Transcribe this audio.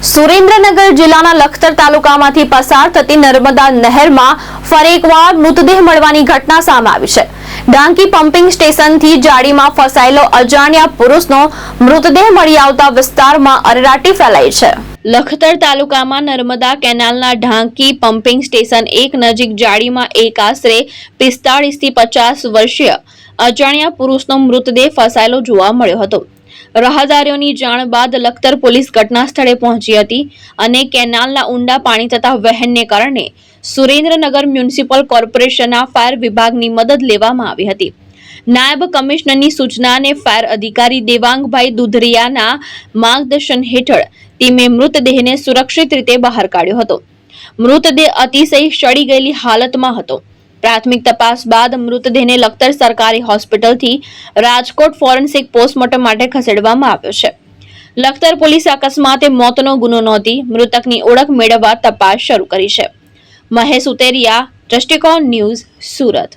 સુરેન્દ્રનગર જિલ્લાના લખતર તાલુકામાંથી પસાર થતી નર્મદા નહેરમાં ફરી એકવાર મૃતદેહ મળવાની ઘટના સામે આવી છે। ડાંકી પમ્પિંગ સ્ટેશનથી જાળીમાં ફસાયેલો અજાણ્યા પુરુષનો મૃતદેહ મળી આવતા વિસ્તારમાં અરેરાટી ફેલાઈ છે। લખતર તાલુકામાં નર્મદા કેનાલના ઢાંકી પમ્પિંગ સ્ટેશન 1 નજીક જાળીમાં એક આશરે 45 થી 50 વર્ષીય અજાણ્યા પુરુષનો મૃતદેહ ફસાયેલો જોવા મળ્યો હતો। રાહદારીઓની જાણ બાદ લખતર પોલીસ ઘટના સ્થળે પહોંચી હતી અને કેનાલના ઊંડા પાણી તથા વહેણને કારણે સુરેન્દ્રનગર મ્યુનિસિપલ કોર્પોરેશનના ફાયર વિભાગની મદદ લેવામાં આવી હતી। નાયબ કમિશનરની સૂચના અને ફાયર અધિકારી દેવાંગભાઈ દુધરિયાના માર્ગદર્શન હેઠળ ટીમે મૃતદેહને સુરક્ષિત રીતે બહાર કાઢ્યો હતો। મૃતદેહ અતિશય સડી ગયેલી હાલતમાં હતો। પ્રાથમિક તપાસ બાદ મૃતદેહને લખતર સરકારી હોસ્પિટલથી રાજકોટ ફોરેન્સિક પોસ્ટમોર્ટમ માટે ખસેડવામાં આવ્યો છે। લખતર પોલીસે અકસ્માતે મોતનો ગુનો નોંધી મૃતકની ઓળખ મેળવવા તપાસ શરૂ કરી છે। મહેશ ઉતેરિયા, દ્રષ્ટિકોણ ન્યૂઝ, સુરત।